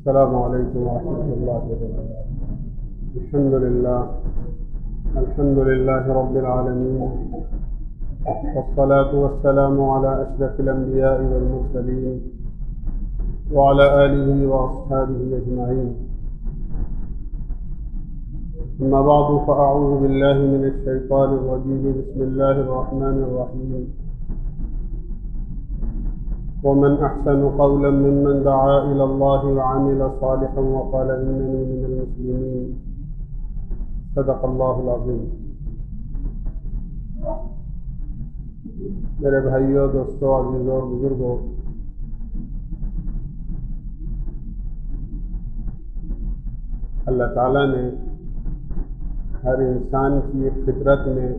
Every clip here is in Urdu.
السلام علیکم ورحمۃ اللہ وبرکاتہ۔ الحمد للہ رب العالمین، والصلاة والسلام على أشرف الأنبياء والمرسلين وعلى آله وأصحابه أجمعين، أما بعد فأعوذ بالله من الشيطان الرجيم، بسم الله الرحمن الرحيم، ومن أحسن قولا ممن دعا إلى الله وعمل صالحا وقال إنني من المسلمين، صدق الله العظيم۔ میرے بھائیوں، دوستوں، عزیزوں اور بزرگوں، اللہ تعالیٰ نے ہر انسان کی فطرت میں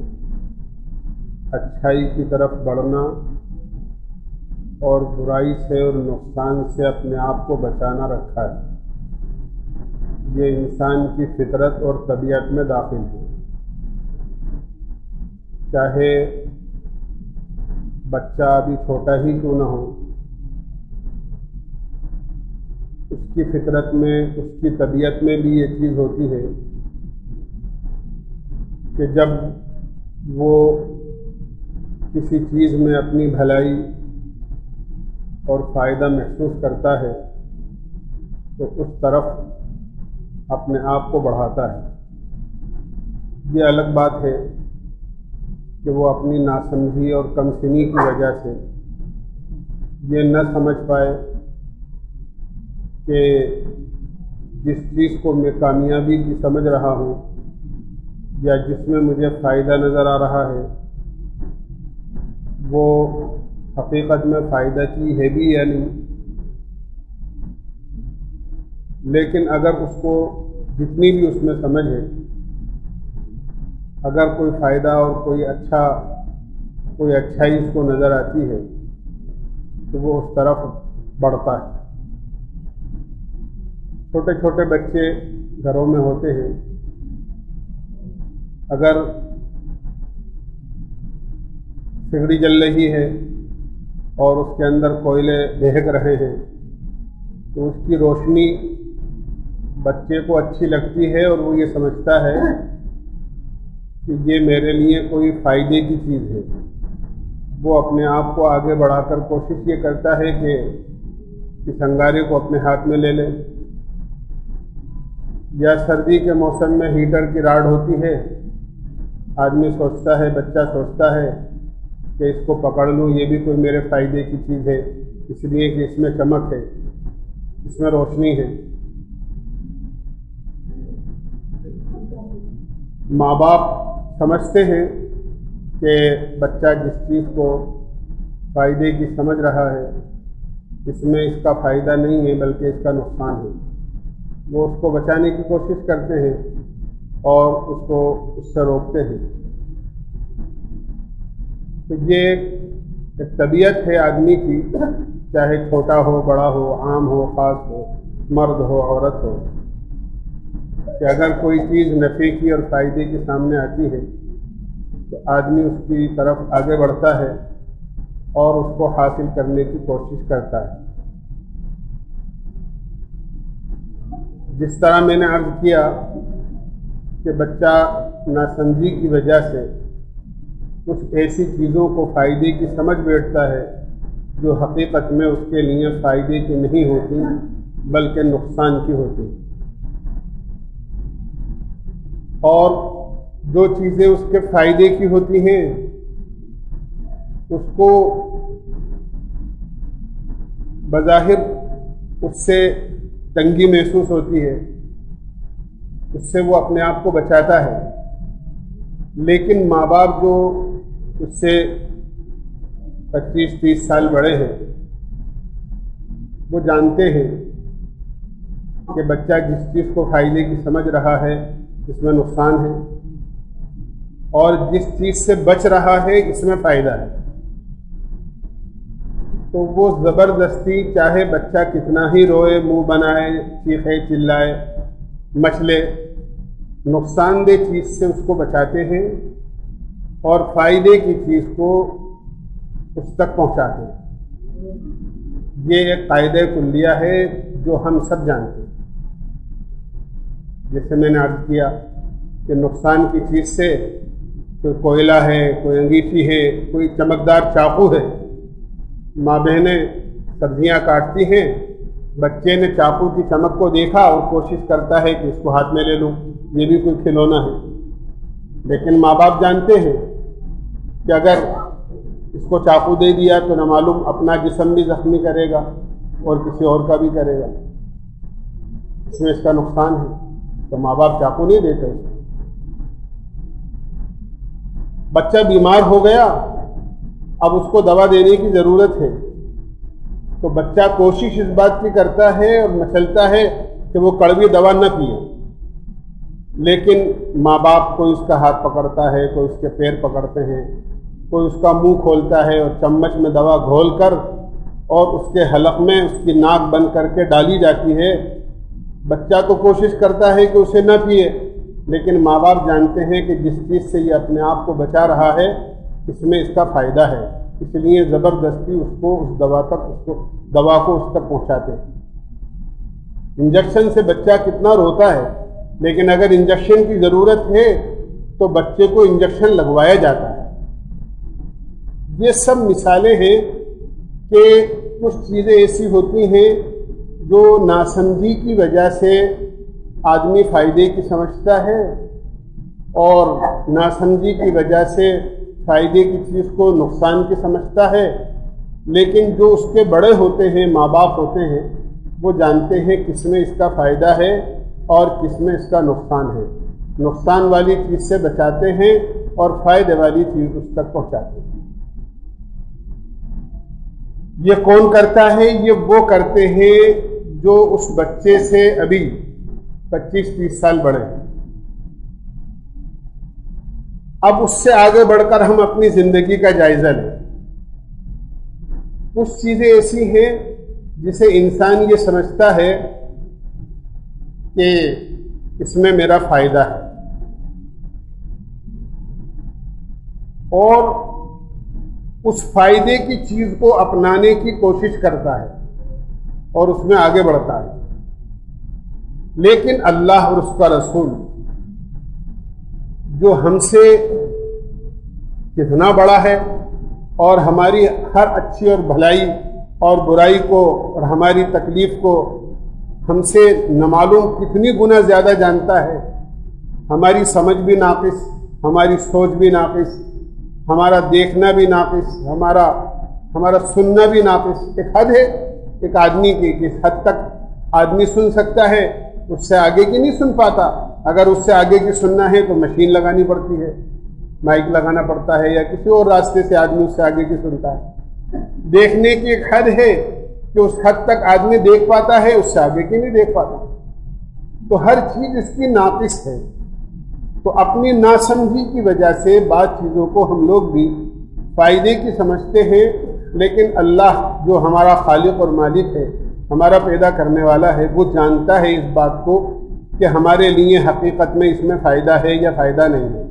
اچھائی کی طرف بڑھنا اور برائی سے اور نقصان سے اپنے آپ کو بچانا رکھا ہے۔ یہ انسان کی فطرت اور طبیعت میں داخل ہے۔ چاہے بچہ ابھی چھوٹا ہی کیوں نہ ہو، اس کی فطرت میں، اس کی طبیعت میں بھی یہ چیز ہوتی ہے کہ جب وہ کسی چیز میں اپنی بھلائی اور فائدہ محسوس کرتا ہے تو اس طرف اپنے آپ کو بڑھاتا ہے۔ یہ الگ بات ہے کہ وہ اپنی ناسمجھی اور کم سنی کی وجہ سے یہ نہ سمجھ پائے کہ جس چیز کو میں کامیابی کی سمجھ رہا ہوں یا جس میں مجھے فائدہ نظر آ رہا ہے وہ حقیقت میں فائدہ کی ہے بھی یا نہیں۔ لیکن اگر اس کو جتنی بھی اس میں سمجھ ہے، اگر کوئی فائدہ اور کوئی اچھائی اس کو نظر آتی ہے تو وہ اس طرف بڑھتا ہے۔ چھوٹے چھوٹے بچے گھروں میں ہوتے ہیں، اگر سگڑی جل رہی ہے اور اس کے اندر کوئلے دہک رہے ہیں تو اس کی روشنی بچے کو اچھی لگتی ہے اور وہ یہ سمجھتا ہے کہ یہ میرے لیے کوئی فائدے کی چیز ہے۔ وہ اپنے آپ کو آگے بڑھا کر کوشش یہ کرتا ہے کہ اس انگارے کو اپنے ہاتھ میں لے لے، یا سردی کے موسم میں ہیٹر کی راڈ ہوتی ہے، آدمی سوچتا ہے، بچہ سوچتا ہے کہ اس کو پکڑ لوں، یہ بھی کوئی میرے فائدے کی چیز ہے، اس لیے کہ اس میں چمک ہے، اس میں روشنی ہے۔ ماں باپ سمجھتے ہیں کہ بچہ جس چیز کو فائدے کی سمجھ رہا ہے اس میں اس کا فائدہ نہیں ہے بلکہ اس کا نقصان ہے۔ وہ اس کو بچانے کی کوشش کرتے ہیں اور اس کو اس سے روکتے ہیں۔ تو یہ ایک طبیعت ہے آدمی کی، چاہے چھوٹا ہو، بڑا ہو، عام ہو، خاص ہو، مرد ہو، عورت ہو، کہ اگر کوئی چیز نفع کی اور فائدے کے سامنے آتی ہے تو آدمی اس کی طرف آگے بڑھتا ہے اور اس کو حاصل کرنے کی کوشش کرتا ہے۔ جس طرح میں نے عرض کیا کہ بچہ ناسمجھی کی وجہ سے کچھ ایسی چیزوں کو فائدے کی سمجھ بیٹھتا ہے جو حقیقت میں اس کے لیے فائدے کی نہیں ہوتی بلکہ نقصان کی ہوتی، اور جو چیزیں اس کے فائدے کی ہوتی ہیں اس کو بظاہر اس سے تنگی محسوس ہوتی ہے، اس سے وہ اپنے آپ کو بچاتا ہے۔ لیکن ماں باپ جو اس سے 25-30 سال بڑے ہیں وہ جانتے ہیں کہ بچہ جس چیز کو فائدے کی سمجھ رہا ہے اس میں نقصان ہے، اور جس چیز سے بچ رہا ہے اس میں فائدہ ہے۔ تو وہ زبردستی، چاہے بچہ کتنا ہی روئے، منہ بنائے، چیخے، چلائے، مچلے، نقصان دہ چیز سے اس کو بچاتے ہیں اور فائدے کی چیز کو اس تک پہنچاتے ہیں۔ یہ ایک قاعدہ کلیہ ہے جو ہم سب جانتے ہیں. جیسے میں نے عرض کیا کہ نقصان کی چیز سے کوئی کوئلہ ہے، کوئی انگیٹھی ہے، کوئی چمکدار چاقو ہے. ماں بہنیں سبزیاں کاٹتی ہیں، بچے نے چاقو کی چمک کو دیکھا اور کوشش کرتا ہے کہ اس کو ہاتھ میں لے لوں، یہ بھی کوئی کھلونا ہے. لیکن ماں باپ جانتے ہیں کہ اگر اس کو چاقو دے دیا تو نہ معلوم اپنا جسم بھی زخمی کرے گا اور کسی اور کا بھی کرے گا، اس میں اس کا نقصان ہے. تو ماں باپ چاقو نہیں دیتے. بچہ بیمار ہو گیا، اب اس کو دوا دینے کی ضرورت ہے، تو بچہ کوشش اس بات کی کرتا ہے اور مچلتا ہے کہ وہ کڑوی دوا نہ پیے. لیکن ماں باپ کوئی اس کا ہاتھ پکڑتا ہے، کوئی اس کے پیر پکڑتے ہیں، کوئی اس کا منہ کھولتا ہے اور چمچ میں دوا گھول کر اور اس کے حلق میں اس کی ناک بند کر کے ڈالی جاتی ہے. بچہ تو کوشش کرتا ہے کہ اسے نہ پیے، لیکن ماں باپ جانتے ہیں کہ جس چیز سے یہ اپنے آپ کو بچا رہا ہے اس میں اس کا فائدہ ہے، اس لیے زبردستی اس کو اس دوا کو اس تک پہنچاتے ہیں. انجیکشن سے بچہ کتنا روتا ہے، لیکن اگر انجیکشن کی ضرورت ہے تو بچے کو انجیکشن لگوایا جاتا ہے. یہ سب مثالیں ہیں کہ کچھ چیزیں ایسی ہوتی ہیں جو ناسمجھی کی وجہ سے آدمی فائدے کی سمجھتا ہے اور ناسمجھی کی وجہ سے فائدے کی چیز کو نقصان کی سمجھتا ہے. لیکن جو اس کے بڑے ہوتے ہیں، ماں باپ ہوتے ہیں، وہ جانتے ہیں کس میں اس کا فائدہ ہے اور کس میں اس کا نقصان ہے. نقصان والی چیز سے بچاتے ہیں اور فائدے والی چیز اس تک پہنچاتے ہیں. یہ کون کرتا ہے؟ یہ وہ کرتے ہیں جو اس بچے سے ابھی 25-30 سال بڑے ہیں. اب اس سے آگے بڑھ کر ہم اپنی زندگی کا جائزہ لیں. کچھ چیزیں ایسی ہیں جسے انسان یہ سمجھتا ہے کہ اس میں میرا فائدہ ہے اور اس فائدے کی چیز کو اپنانے کی کوشش کرتا ہے اور اس میں آگے بڑھتا ہے. لیکن اللہ اور اس کا رسول جو ہم سے کتنا بڑا ہے اور ہماری ہر اچھی اور بھلائی اور برائی کو اور ہماری تکلیف کو ہم سے نامعلوم کتنی گنا زیادہ جانتا ہے. ہماری سمجھ بھی ناقص، ہماری سوچ بھی ناقص، ہمارا دیکھنا بھی ناقص، ہمارا سننا بھی ناقص. ایک حد ہے ایک آدمی کی، کس حد تک آدمی سن سکتا ہے، اس سے آگے کی نہیں سن پاتا. اگر اس سے آگے کی سننا ہے تو مشین لگانی پڑتی ہے، مائک لگانا پڑتا ہے، یا کسی اور راستے سے آدمی اس سے آگے کی سنتا ہے. دیکھنے کی ایک حد ہے کہ اس حد تک آدمی دیکھ پاتا ہے، اس سے آگے کی نہیں دیکھ پاتا. تو ہر چیز اس کی ناقص ہے. تو اپنی ناسمجھی کی وجہ سے بعض چیزوں کو ہم لوگ بھی فائدے کی سمجھتے ہیں، لیکن اللہ جو ہمارا خالق اور مالک ہے، ہمارا پیدا کرنے والا ہے، وہ جانتا ہے اس بات کو کہ ہمارے لیے حقیقت میں اس میں فائدہ ہے یا فائدہ نہیں ہے.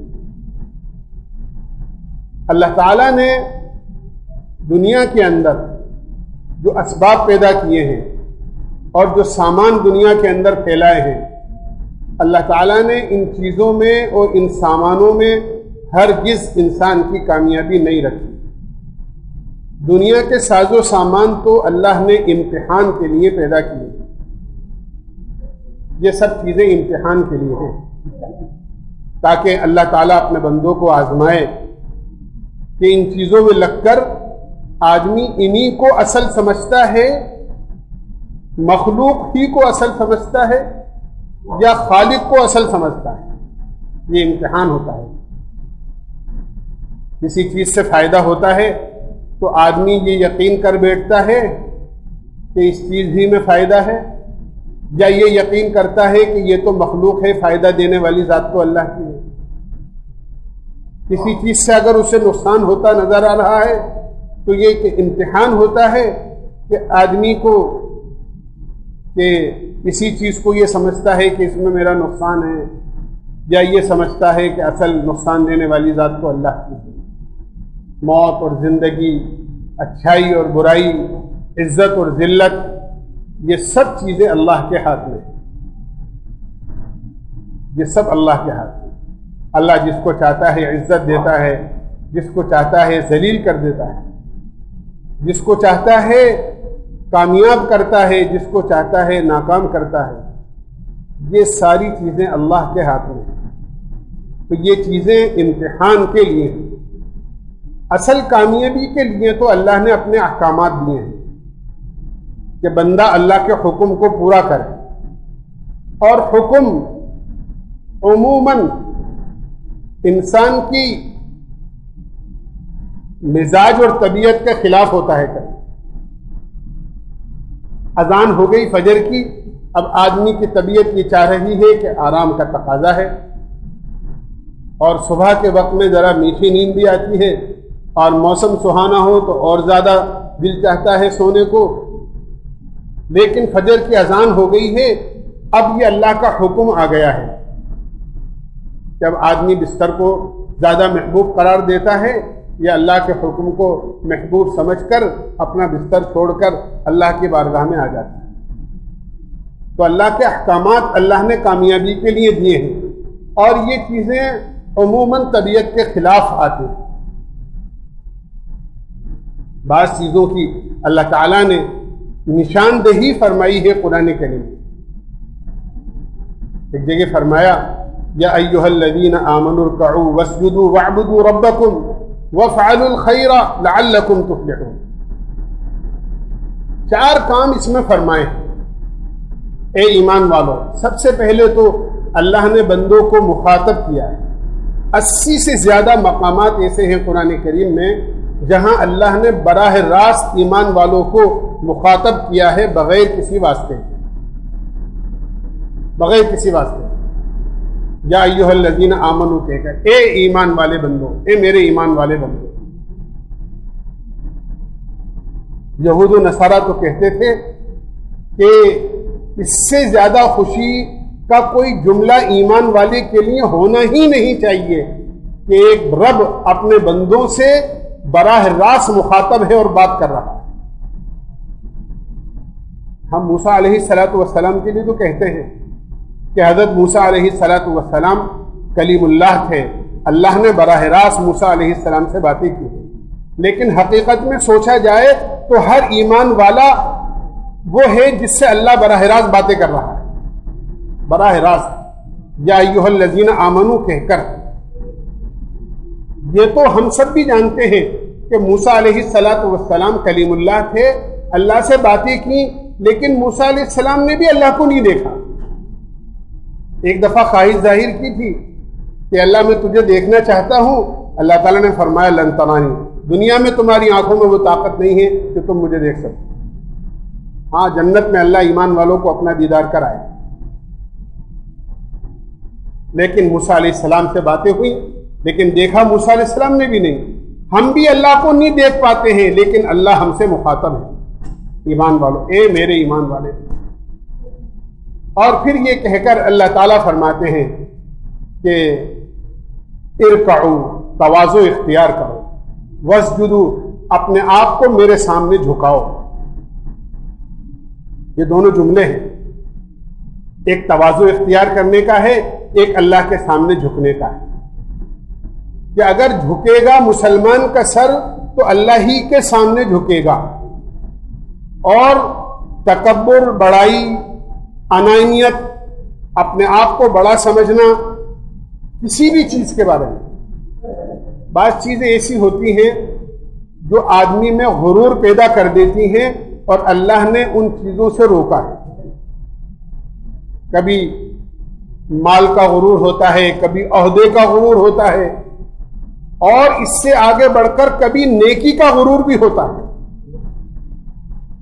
اللہ تعالیٰ نے دنیا کے اندر جو اسباب پیدا کیے ہیں اور جو سامان دنیا کے اندر پھیلائے ہیں، اللہ تعالیٰ نے ان چیزوں میں اور ان سامانوں میں ہرگز انسان کی کامیابی نہیں رکھی. دنیا کے ساز و سامان تو اللہ نے امتحان کے لیے پیدا کیے. یہ سب چیزیں امتحان کے لیے ہیں تاکہ اللہ تعالیٰ اپنے بندوں کو آزمائے کہ ان چیزوں میں لگ کر آدمی انہی کو اصل سمجھتا ہے، مخلوق ہی کو اصل سمجھتا ہے، یا خالق کو اصل سمجھتا ہے. یہ امتحان ہوتا ہے. کسی چیز سے فائدہ ہوتا ہے تو آدمی یہ یقین کر بیٹھتا ہے کہ اس چیز ہی میں فائدہ ہے، یا یہ یقین کرتا ہے کہ یہ تو مخلوق ہے، فائدہ دینے والی ذات تو اللہ کی ہے. کسی چیز سے اگر اسے نقصان ہوتا نظر آ رہا ہے تو یہ کہ امتحان ہوتا ہے کہ آدمی کو کہ اسی چیز کو یہ سمجھتا ہے کہ اس میں میرا نقصان ہے، یا یہ سمجھتا ہے کہ اصل نقصان دینے والی ذات تو اللہ کی ہے. موت اور زندگی، اچھائی اور برائی، عزت اور ذلت، یہ سب چیزیں اللہ کے ہاتھ میں ہیں، یہ سب اللہ کے ہاتھ میں۔ اللہ جس کو چاہتا ہے عزت دیتا ہے، جس کو چاہتا ہے ذلیل کر دیتا ہے، جس کو چاہتا ہے کامیاب کرتا ہے، جس کو چاہتا ہے ناکام کرتا ہے۔ یہ ساری چیزیں اللہ کے ہاتھ میں ہیں۔ تو یہ چیزیں امتحان کے لیے ہیں۔ اصل کامیابی کے لیے تو اللہ نے اپنے احکامات دیے ہیں کہ بندہ اللہ کے حکم کو پورا کرے، اور حکم عموماً انسان کی مزاج اور طبیعت کے خلاف ہوتا ہے۔ اذان ہو گئی فجر کی، اب آدمی کی طبیعت یہ چاہ رہی ہے کہ آرام کا تقاضا ہے، اور صبح کے وقت میں ذرا میٹھی نیند بھی آتی ہے، اور موسم سہانا ہو تو اور زیادہ دل چاہتا ہے سونے کو۔ لیکن فجر کی اذان ہو گئی ہے، اب یہ اللہ کا حکم آ گیا ہے کہ اب آدمی بستر کو زیادہ محبوب قرار دیتا ہے، یا اللہ کے حکم کو محبوب سمجھ کر اپنا بستر چھوڑ کر اللہ کی بارگاہ میں آ جاتا ہے۔ تو اللہ کے احکامات اللہ نے کامیابی کے لیے دیے ہیں، اور یہ چیزیں عموماً طبیعت کے خلاف آتی ہیں۔ بعض چیزوں کی اللہ تعالیٰ نے نشاندہی فرمائی ہے قرآن کریم۔ ایک جگہ فرمایا یا ایھا الذین آمنوا ارکعوا واسجدوا واعبدوا ربکم وافعلوا الخیر لعلکم تفلحون۔ 4 کام اس میں فرمائے ہیں۔ اے ایمان والو، سب سے پہلے تو اللہ نے بندوں کو مخاطب کیا ہے۔ 80 سے زیادہ مقامات ایسے ہیں قرآن کریم میں جہاں اللہ نے براہ راست ایمان والوں کو مخاطب کیا ہے، بغیر کسی واسطے، بغیر کسی واسطے۔ یا ایھا الذین آمنوا کہہ کر، اے ایمان والے بندو، اے میرے ایمان والے بندو۔ یہود و نصارہ تو کہتے تھے کہ اس سے زیادہ خوشی کا کوئی جملہ ایمان والے کے لیے ہونا ہی نہیں چاہیے کہ ایک رب اپنے بندوں سے براہ راست مخاطب ہے اور بات کر رہا ہے۔ ہم موسیٰ علیہ السلام کے لیے تو کہتے ہیں کہ حضرت موسیٰ علیہ السلام کلیم اللہ تھے، اللہ نے براہ راست موسیٰ علیہ السلام سے باتیں کی، لیکن حقیقت میں سوچا جائے تو ہر ایمان والا وہ ہے جس سے اللہ براہ راست باتیں کر رہا ہے، براہ راست یا ایھا الذین آمنوا کہہ کر۔ یہ تو ہم سب بھی جانتے ہیں کہ موسیٰ علیہ السلام کلیم اللہ تھے، اللہ سے باتیں کی، لیکن موسیٰ علیہ السلام نے بھی اللہ کو نہیں دیکھا۔ ایک دفعہ خواہش ظاہر کی تھی کہ اللہ میں تجھے دیکھنا چاہتا ہوں، اللہ تعالیٰ نے فرمایا لن ترانی، دنیا میں تمہاری آنکھوں میں وہ طاقت نہیں ہے کہ تم مجھے دیکھ سکو۔ ہاں، جنت میں اللہ ایمان والوں کو اپنا دیدار کرائے۔ لیکن موسیٰ علیہ السلام سے باتیں ہوئی، لیکن دیکھا موسیٰ علیہ السلام نے بھی نہیں۔ ہم بھی اللہ کو نہیں دیکھ پاتے ہیں، لیکن اللہ ہم سے مخاطب ہے۔ ایمان والوں، اے میرے ایمان والے۔ اور پھر یہ کہہ کر اللہ تعالیٰ فرماتے ہیں کہ ارکعوا، تواضع اختیار کرو، واسجدوا، اپنے آپ کو میرے سامنے جھکاؤ۔ یہ دونوں جملے ہیں، ایک تواضع اختیار کرنے کا ہے، ایک اللہ کے سامنے جھکنے کا ہے، کہ اگر جھکے گا مسلمان کا سر تو اللہ ہی کے سامنے جھکے گا، اور تکبر، بڑائی، انانیت، اپنے آپ کو بڑا سمجھنا کسی بھی چیز کے بارے میں، بعض چیزیں ایسی ہوتی ہیں جو آدمی میں غرور پیدا کر دیتی ہیں، اور اللہ نے ان چیزوں سے روکا ہے۔ کبھی مال کا غرور ہوتا ہے، کبھی عہدے کا غرور ہوتا ہے، اور اس سے آگے بڑھ کر کبھی نیکی کا غرور بھی ہوتا ہے۔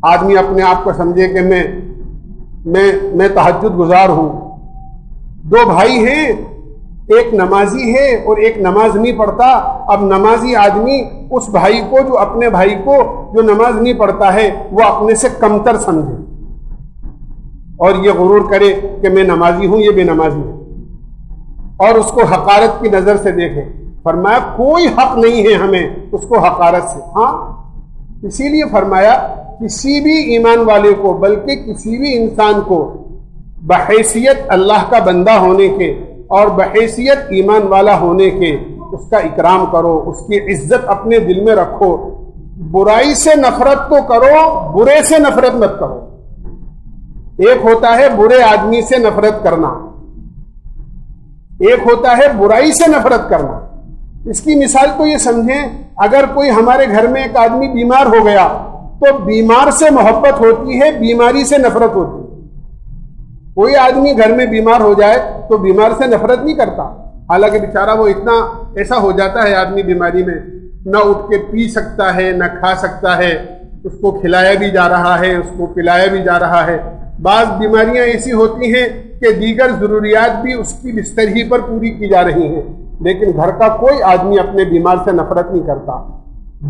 آدمی اپنے آپ کو سمجھے کہ میں تہجد گزار ہوں۔ 2 بھائی ہیں، ایک نمازی ہے اور ایک نماز نہیں پڑھتا۔ اب نمازی آدمی اس بھائی کو، جو اپنے بھائی کو جو نماز نہیں پڑھتا ہے، وہ اپنے سے کمتر سمجھے اور یہ غرور کرے کہ میں نمازی ہوں، یہ بے نمازی ہے، اور اس کو حقارت کی نظر سے دیکھے۔ فرمایا کوئی حق نہیں ہے ہمیں اس کو حقارت سے۔ ہاں، اسی لیے فرمایا کسی بھی ایمان والے کو بلکہ کسی بھی انسان کو بحیثیت اللہ کا بندہ ہونے کے اور بحیثیت ایمان والا ہونے کے اس کا اکرام کرو، اس کی عزت اپنے دل میں رکھو، برائی سے نفرت تو کرو، برے سے نفرت مت کرو۔ ایک ہوتا ہے برے آدمی سے نفرت کرنا، ایک ہوتا ہے برائی سے نفرت کرنا۔ اس کی مثال تو یہ سمجھیں، اگر کوئی ہمارے گھر میں ایک آدمی بیمار ہو گیا تو بیمار سے محبت ہوتی ہے، بیماری سے نفرت ہوتی ہے۔ کوئی آدمی گھر میں بیمار ہو جائے تو بیمار سے نفرت نہیں کرتا، حالانکہ بیچارہ وہ اتنا ایسا ہو جاتا ہے آدمی بیماری میں، نہ اٹھ کے پی سکتا ہے نہ کھا سکتا ہے، اس کو کھلایا بھی جا رہا ہے، اس کو پلایا بھی جا رہا ہے۔ بعض بیماریاں ایسی ہوتی ہیں کہ دیگر ضروریات بھی اس کی بستر ہی پر پوری کی جا رہی ہیں، لیکن گھر کا کوئی آدمی اپنے بیمار سے نفرت نہیں کرتا۔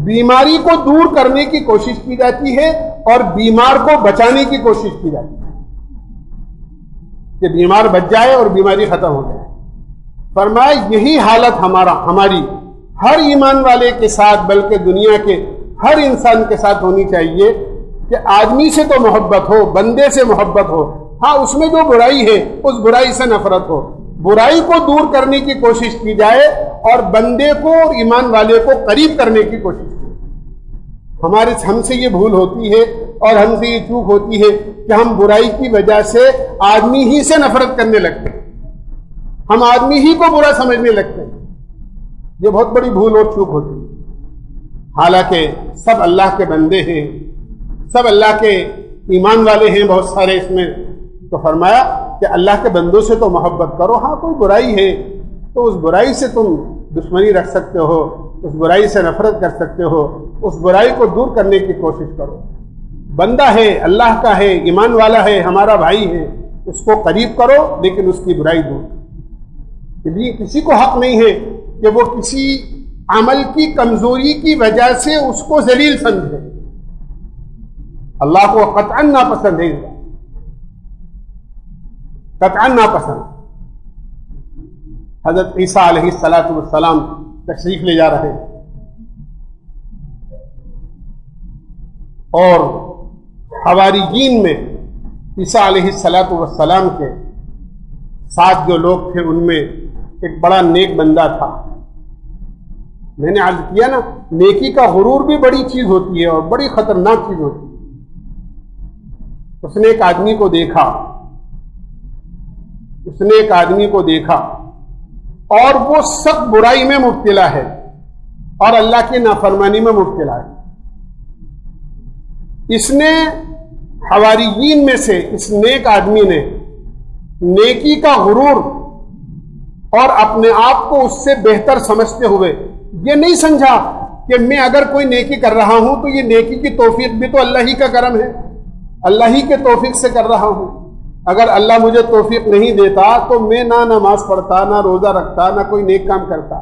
بیماری کو دور کرنے کی کوشش کی جاتی ہے اور بیمار کو بچانے کی کوشش کی جاتی ہے کہ بیمار بچ جائے اور بیماری ختم ہو جائے۔ فرمایا یہی حالت ہماری ہر ایمان والے کے ساتھ بلکہ دنیا کے ہر انسان کے ساتھ ہونی چاہیے کہ آدمی سے تو محبت ہو، بندے سے محبت ہو، ہاں اس میں جو برائی ہے اس برائی سے نفرت ہو، برائی کو دور کرنے کی کوشش کی جائے اور بندے کو اور ایمان والے کو قریب کرنے کی کوشش کی۔ ہم سے یہ بھول ہوتی ہے اور ہم سے یہ چوک ہوتی ہے کہ ہم برائی کی وجہ سے آدمی ہی سے نفرت کرنے لگتے ہیں، ہم آدمی ہی کو برا سمجھنے لگتے ہیں۔ یہ بہت بڑی بھول اور چوک ہوتی ہے۔ حالانکہ سب اللہ کے بندے ہیں، سب اللہ کے ایمان والے ہیں بہت سارے اس میں، تو فرمایا کہ اللہ کے بندوں سے تو محبت کرو، ہاں کوئی برائی ہے تو اس برائی سے تم دشمنی رکھ سکتے ہو، اس برائی سے نفرت کر سکتے ہو، اس برائی کو دور کرنے کی کوشش کرو۔ بندہ ہے، اللہ کا ہے، ایمان والا ہے، ہمارا بھائی ہے، اس کو قریب کرو لیکن اس کی برائی دور۔ کسی کو حق نہیں ہے کہ وہ کسی عمل کی کمزوری کی وجہ سے اس کو ذلیل سمجھے، اللہ کو قطعاً ناپسند ہے، قطعاً ناپسند۔ حضرت عیسیٰ علیہ السلام تشریف لے جا رہے ہیں اور حواریین میں عیسیٰ علیہ السلام کے ساتھ جو لوگ تھے ان میں ایک بڑا نیک بندہ تھا۔ میں نے عرض کیا نا، نیکی کا غرور بھی بڑی چیز ہوتی ہے اور بڑی خطرناک چیز ہوتی ہے۔ اس نے ایک آدمی کو دیکھا اور وہ سخت برائی میں مبتلا ہے اور اللہ کی نافرمانی میں مبتلا ہے۔ اس نے حواریین میں سے اس نیک آدمی نے نیکی کا غرور اور اپنے آپ کو اس سے بہتر سمجھتے ہوئے یہ نہیں سمجھا کہ میں اگر کوئی نیکی کر رہا ہوں تو یہ نیکی کی توفیق بھی تو اللہ ہی کا کرم ہے، اللہ ہی کے توفیق سے کر رہا ہوں۔ اگر اللہ مجھے توفیق نہیں دیتا تو میں نہ نماز پڑھتا، نہ روزہ رکھتا، نہ کوئی نیک کام کرتا۔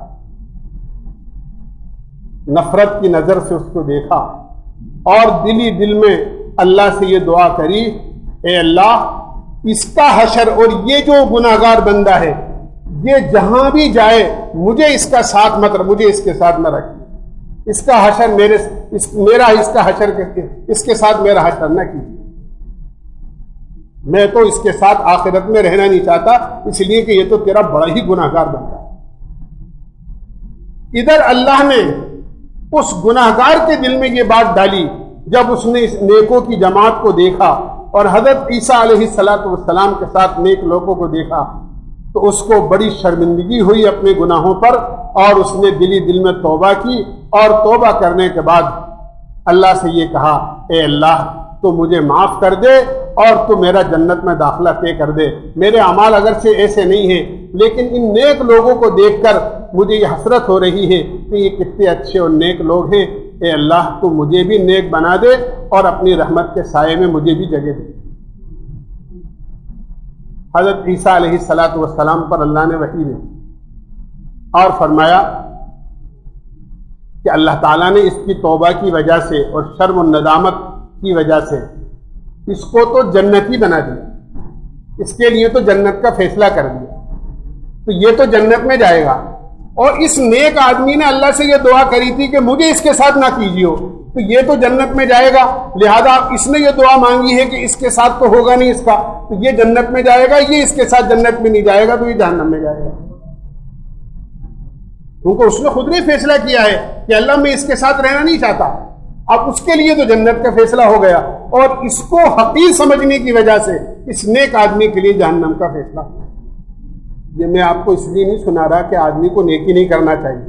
نفرت کی نظر سے اس کو دیکھا اور دل میں اللہ سے یہ دعا کری، اے اللہ اس کا حشر اور یہ جو گناہگار بندہ ہے یہ جہاں بھی جائے مجھے اس کا ساتھ مت، مجھے اس کے ساتھ نہ رکھیے، اس کا حشر اس کے ساتھ میرا حشر نہ کیجیے۔ میں تو اس کے ساتھ آخرت میں رہنا نہیں چاہتا، اس لیے کہ یہ تو تیرا بڑا ہی گناہگار بندہ ہے۔ ادھر اللہ نے اس گناہگار کے دل میں یہ بات ڈالی جب اس نے اس نیکوں کی جماعت کو دیکھا اور حضرت عیسیٰ علیہ السلام کے ساتھ نیک لوگوں کو دیکھا تو اس کو بڑی شرمندگی ہوئی اپنے گناہوں پر اور اس نے دل میں توبہ کی اور توبہ کرنے کے بعد اللہ سے یہ کہا، اے اللہ تو مجھے معاف کر دے اور تو میرا جنت میں داخلہ طے کر دے۔ میرے اعمال اگرچہ ایسے نہیں ہیں لیکن ان نیک لوگوں کو دیکھ کر مجھے یہ حسرت ہو رہی ہے کہ یہ کتنے اچھے اور نیک لوگ ہیں۔ اے اللہ تو مجھے بھی نیک بنا دے اور اپنی رحمت کے سائے میں مجھے بھی جگہ دے۔ حضرت عیسیٰ علیہ السلام پر اللہ نے وحی دی اور فرمایا کہ اللہ تعالیٰ نے اس کی توبہ کی وجہ سے اور شرم و ندامت کی وجہ سے اس کو تو جنتی بنا دیا، اس کے لیے تو جنت کا فیصلہ کر دیا، تو یہ تو جنت میں جائے گا۔ اور اس نیک آدمی نے اللہ سے یہ دعا کری تھی کہ مجھے اس کے ساتھ نہ کیجیے، تو یہ تو جنت میں جائے گا، لہذا اس نے یہ دعا مانگی ہے کہ اس کے ساتھ تو ہوگا نہیں اس کا، تو یہ جنت میں جائے گا، یہ اس کے ساتھ جنت میں نہیں جائے گا، تو یہ جہنم میں جائے گا، کیونکہ اس نے خود نے فیصلہ کیا ہے کہ اللہ میں اس کے ساتھ رہنا نہیں چاہتا، اب اس کے لیے تو جنت کا فیصلہ ہو گیا، اور اس کو حقیر سمجھنے کی وجہ سے اس نیک آدمی کے لیے جہنم کا فیصلہ ہوا۔ یہ میں آپ کو اس لیے نہیں سنا رہا کہ آدمی کو نیکی نہیں کرنا چاہیے،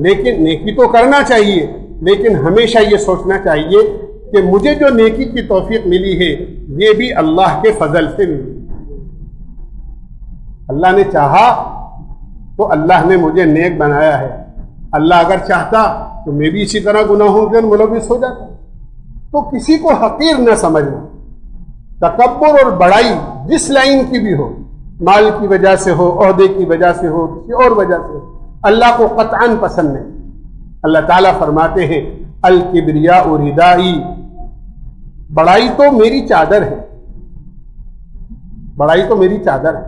لیکن نیکی تو کرنا چاہیے، لیکن ہمیشہ یہ سوچنا چاہیے کہ مجھے جو نیکی کی توفیق ملی ہے یہ بھی اللہ کے فضل سے ملی، اللہ نے چاہا تو اللہ نے مجھے نیک بنایا ہے، اللہ اگر چاہتا تو میں بھی اسی طرح گناہوں کے ملوث ہو جاتا۔ تو کسی کو حقیر نہ سمجھنا، تکبر اور بڑائی جس لائن کی بھی ہو، مال کی وجہ سے ہو، عہدے کی وجہ سے ہو، کسی اور وجہ سے ہو، اللہ کو قطعاً پسند نہیں۔ اللہ تعالیٰ فرماتے ہیں الکبریاء ردائی، بڑائی تو میری چادر ہے، بڑائی تو میری چادر ہے،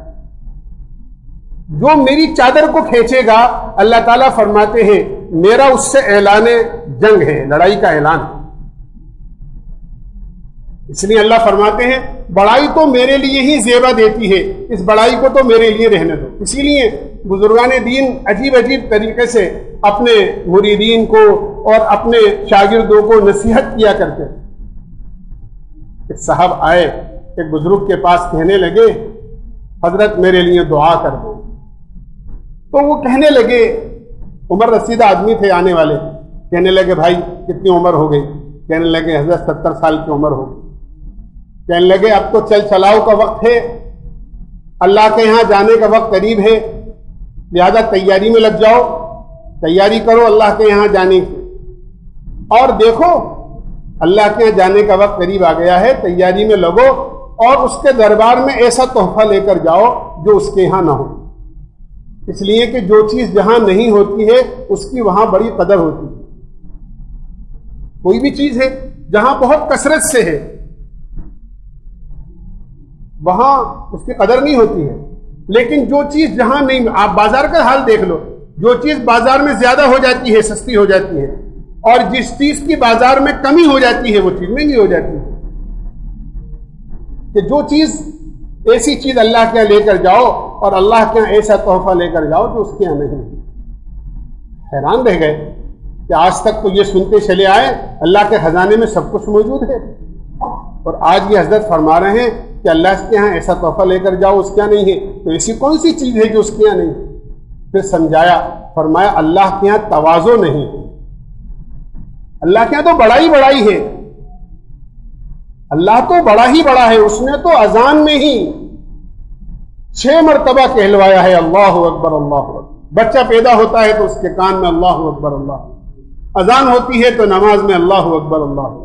جو میری چادر کو کھینچے گا اللہ تعالیٰ فرماتے ہیں میرا اس سے اعلان جنگ ہے، لڑائی کا اعلان ہے۔ اس لیے اللہ فرماتے ہیں بڑائی تو میرے لیے ہی زیبہ دیتی ہے، اس بڑائی کو تو میرے لیے رہنے دو۔ اسی لیے بزرگان دین عجیب عجیب طریقے سے اپنے مریدین کو اور اپنے شاگردوں کو نصیحت کیا کرتے۔ ایک صاحب آئے ایک بزرگ کے پاس، کہنے لگے حضرت میرے لیے دعا کر دو۔ تو وہ کہنے لگے، عمر رسیدہ آدمی تھے آنے والے، کہنے لگے بھائی کتنی عمر ہو گئی؟ کہنے لگے حضرت 70 سال کی عمر ہو گئی۔ کہنے لگے اب تو چل چلاؤ کا وقت ہے، اللہ کے یہاں جانے کا وقت قریب ہے، لہذا تیاری میں لگ جاؤ، تیاری کرو اللہ کے یہاں جانے کی، اور دیکھو اللہ کے یہاں جانے کا وقت قریب آ گیا ہے، تیاری میں لگو، اور اس کے دربار میں ایسا تحفہ لے کر جاؤ جو اس کے یہاں نہ ہو، اس لیے کہ جو چیز جہاں نہیں ہوتی ہے اس کی وہاں بڑی قدر ہوتی ہے۔ کوئی بھی چیز ہے جہاں بہت کثرت سے ہے وہاں اس کی قدر نہیں ہوتی ہے، لیکن جو چیز جہاں نہیں، آپ بازار کا حال دیکھ لو، جو چیز بازار میں زیادہ ہو جاتی ہے سستی ہو جاتی ہے، اور جس چیز کی بازار میں کمی ہو جاتی ہے وہ چیز مہنگی ہو جاتی ہے۔ کہ جو چیز ایسی چیز اللہ کے یہاں لے کر جاؤ اور اللہ کے یہاں ایسا تحفہ لے کر جاؤ جو اس کے یہاں نہیں۔ حیران رہ گئے کہ آج تک تو یہ سنتے چلے آئے اللہ کے خزانے میں سب کچھ موجود ہے، اور آج یہ حضرت فرما رہے ہیں کہ اللہ کے یہاں ایسا تحفہ لے کر جاؤ اس کے یہاں نہیں ہے، تو ایسی کون سی چیز ہے جو اس کے یہاں نہیں ہے؟ پھر سمجھایا، فرمایا اللہ کے یہاں تواضع نہیں ہے، اللہ کے یہاں تو بڑا ہی بڑا ہی ہے، اللہ تو بڑا ہی بڑا ہے، اس نے تو اذان میں ہی 6 مرتبہ کہلوایا ہے اللہ اکبر اللہ اکبر۔ بچہ پیدا ہوتا ہے تو اس کے کان میں اللہ اکبر اللہ، اذان ہوتی ہے تو نماز میں اللہ اکبر اللہ،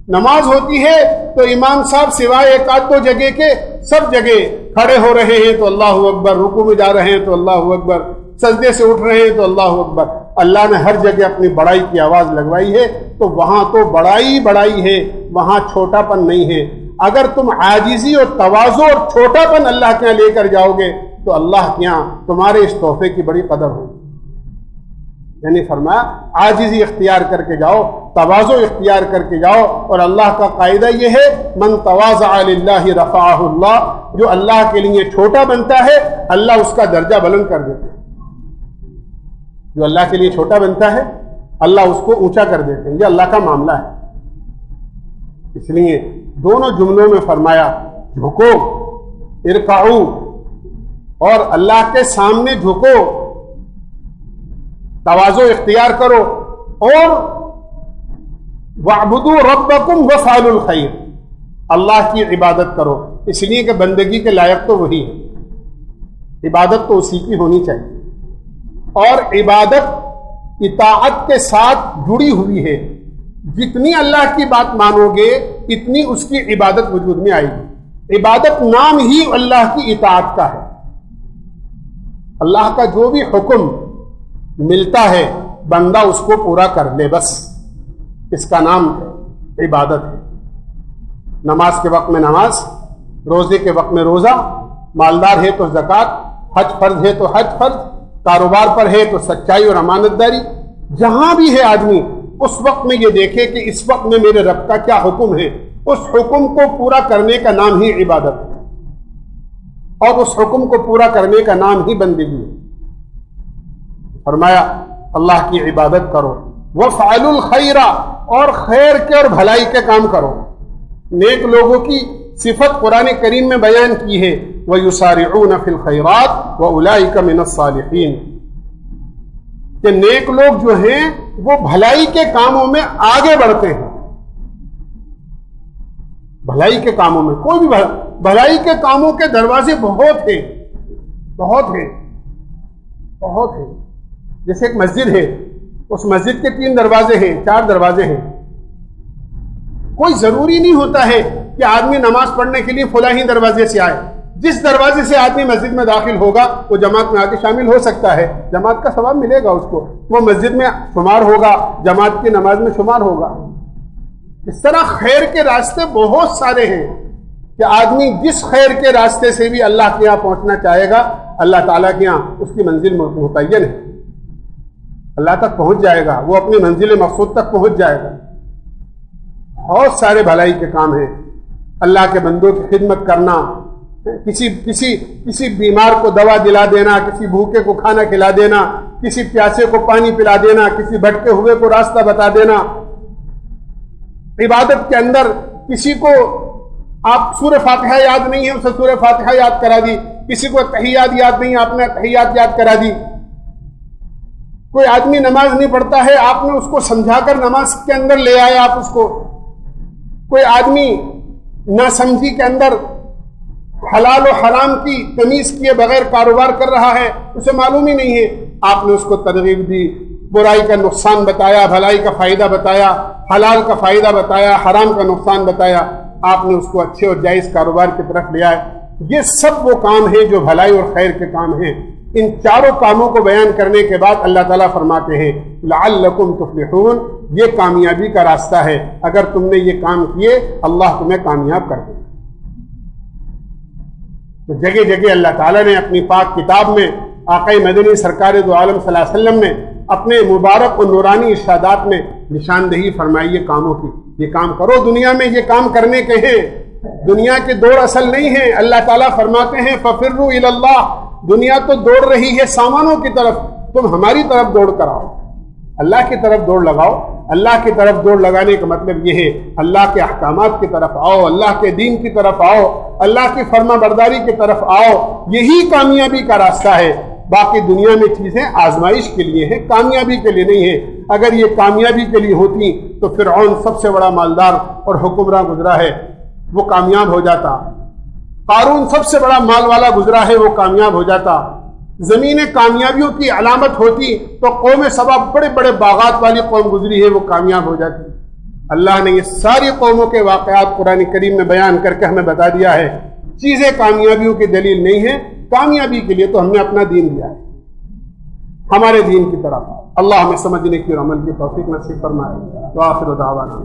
نماز ہوتی ہے تو امام صاحب سوائے ایک آدھ دو جگہ کے سب جگہ کھڑے ہو رہے ہیں تو اللہ اکبر، رکوع میں جا رہے ہیں تو اللہ اکبر، سجدے سے اٹھ رہے ہیں تو اللہ اکبر۔ اللہ نے ہر جگہ اپنی بڑائی کی آواز لگوائی ہے، تو وہاں تو بڑائی بڑائی ہے، وہاں چھوٹا پن نہیں ہے۔ اگر تم عاجزی اور تواضع اور چھوٹا پن اللہ کے یہاں لے کر جاؤ گے تو اللہ کے یہاں تمہارے اس تحفے کی بڑی قدر ہوگی۔ یعنی فرمایا عاجزی اختیار کر کے جاؤ، تواضع اختیار کر کے جاؤ، اور اللہ کا قاعدہ یہ ہے من تواضع للہ رفعہ اللہ، جو اللہ کے لیے چھوٹا بنتا ہے اللہ اس کا درجہ بلند کر دیتا ہے، جو اللہ کے لیے چھوٹا بنتا ہے اللہ اس کو اونچا کر دیتے ہیں، یہ اللہ کا معاملہ ہے۔ اس لیے دونوں جملوں میں فرمایا جھکو، ارکعو، اور اللہ کے سامنے جھکو، تواضع اختیار کرو، اور وَاعْبُدُوا رَبَّكُمْ وَافْعَلُوا الْخَيْرَ، اللہ کی عبادت کرو، اس لیے کہ بندگی کے لائق تو وہی ہے، عبادت تو اسی کی ہونی چاہیے، اور عبادت اطاعت کے ساتھ جڑی ہوئی ہے، جتنی اللہ کی بات مانو گے اتنی اس کی عبادت وجود میں آئے گی۔ عبادت نام ہی اللہ کی اطاعت کا ہے، اللہ کا جو بھی حکم ملتا ہے بندہ اس کو پورا کر لے، بس اس کا نام عبادت ہے۔ نماز کے وقت میں نماز، روزے کے وقت میں روزہ، مالدار ہے تو زکوٰۃ، حج فرض ہے تو حج فرض، کاروبار پر ہے تو سچائی اور امانت داری، جہاں بھی ہے آدمی اس وقت میں یہ دیکھے کہ اس وقت میں میرے رب کا کیا حکم ہے، اس حکم کو پورا کرنے کا نام ہی عبادت ہے، اور اس حکم کو پورا کرنے کا نام ہی بندگی ہے۔ فرمایا اللہ کی عبادت کرو، وَافْعَلُوا الْخَيْرَ، اور خیر کے اور بھلائی کے کام کرو۔ نیک لوگوں کی صفت قرآن کریم میں بیان کی ہے، وَيُسَارِعُونَ فِي الْخَيْرَاتِ وَأُولَٰئِكَ مِنَ الصَّالِحِينَ، کہ نیک لوگ جو ہیں وہ بھلائی کے کاموں میں آگے بڑھتے ہیں۔ بھلائی کے کاموں میں کوئی بھی بھلائی کے کاموں کے دروازے بہت ہیں، بہت ہیں، بہت ہیں۔ جیسے ایک مسجد ہے، اس مسجد کے 3 دروازے ہیں، 4 دروازے ہیں۔ کوئی ضروری نہیں ہوتا ہے کہ آدمی نماز پڑھنے کے لیے فلاں ہی دروازے سے آئے۔ جس دروازے سے آدمی مسجد میں داخل ہوگا وہ جماعت میں آ کے شامل ہو سکتا ہے، جماعت کا ثواب ملے گا اس کو، وہ مسجد میں شمار ہوگا، جماعت کی نماز میں شمار ہوگا۔ اس طرح خیر کے راستے بہت سارے ہیں کہ آدمی جس خیر کے راستے سے بھی اللہ کے یہاں پہنچنا چاہے گا، اللہ تعالیٰ کے یہاں اس کی منزل متعین ہے، اللہ تک پہنچ جائے گا، وہ اپنی منزل مقصود تک پہنچ جائے گا۔ بہت سارے بھلائی کے کام ہیں، اللہ کے بندوں کی خدمت کرنا، کسی بیمار کو دوا دلا دینا، کسی بھوکے کو کھانا کھلا دینا، کسی پیاسے کو پانی پلا دینا، کسی بھٹکے ہوئے کو راستہ بتا دینا۔ عبادت کے اندر کسی کو آپ سورہ فاتحہ یاد نہیں ہے، اسے سورہ فاتحہ یاد کرا دی، کسی کو تحیات یاد نہیں ہے، آپ نے تحیات یاد کرا دی۔ کوئی آدمی نماز نہیں پڑھتا ہے، آپ نے اس کو سمجھا کر نماز کے اندر لے آئے آپ اس کو۔ کوئی آدمی ناسمجھی کے اندر حلال و حرام کی تمیز کیے بغیر کاروبار کر رہا ہے، اسے معلوم ہی نہیں ہے، آپ نے اس کو ترغیب دی، برائی کا نقصان بتایا، بھلائی کا فائدہ بتایا، حلال کا فائدہ بتایا، حرام کا نقصان بتایا، آپ نے اس کو اچھے اور جائز کاروبار کی طرف لے آئے۔ یہ سب وہ کام ہیں جو بھلائی اور خیر کے کام ہیں۔ ان چاروں کاموں کو بیان کرنے کے بعد اللہ تعالیٰ فرماتے ہیں لعلکم تفلحون، یہ کامیابی کا راستہ ہے، اگر تم نے یہ کام کیے اللہ تمہیں کامیاب کر دے۔ تو جگہ جگہ اللہ تعالیٰ نے اپنی پاک کتاب میں آقا مدنی سرکار دو عالم صلی اللہ علیہ وسلم نے اپنے مبارک و نورانی ارشادات میں نشاندہی فرمائی ہے کاموں کی، یہ کام کرو، دنیا میں یہ کام کرنے کے ہیں، دنیا کے دوڑ اصل نہیں ہے۔ اللہ تعالیٰ فرماتے ہیں ففروا الی اللہ، دنیا تو دوڑ رہی ہے سامانوں کی طرف، تم ہماری طرف دوڑ کر آؤ، اللہ کی طرف دوڑ لگاؤ۔ اللہ کی طرف دوڑ لگانے کا مطلب یہ ہے اللہ کے احکامات کی طرف آؤ، اللہ کے دین کی طرف آؤ، اللہ کی فرما برداری کی طرف آؤ، یہی کامیابی کا راستہ ہے۔ باقی دنیا میں چیزیں آزمائش کے لیے ہیں، کامیابی کے لیے نہیں ہے۔ اگر یہ کامیابی کے لیے ہوتی تو فرعون سب سے بڑا مالدار اور حکمراں گزرا ہے، وہ کامیاب ہو جاتا۔ قارون سب سے بڑا مال والا گزرا ہے، وہ کامیاب ہو جاتا۔ زمین کامیابیوں کی علامت ہوتی تو قوم سبا بڑے بڑے باغات والی قوم گزری ہے، وہ کامیاب ہو جاتی۔ اللہ نے یہ ساری قوموں کے واقعات قرآن کریم میں بیان کر کے ہمیں بتا دیا ہے، چیزیں کامیابیوں کی دلیل نہیں ہیں، کامیابی کے لیے تو ہم نے اپنا دین دیا ہے، ہمارے دین کی طرف۔ اللہ ہمیں سمجھنے کی اور عمل کی توفیق نصیب فرمائے۔ وآخر دعوانا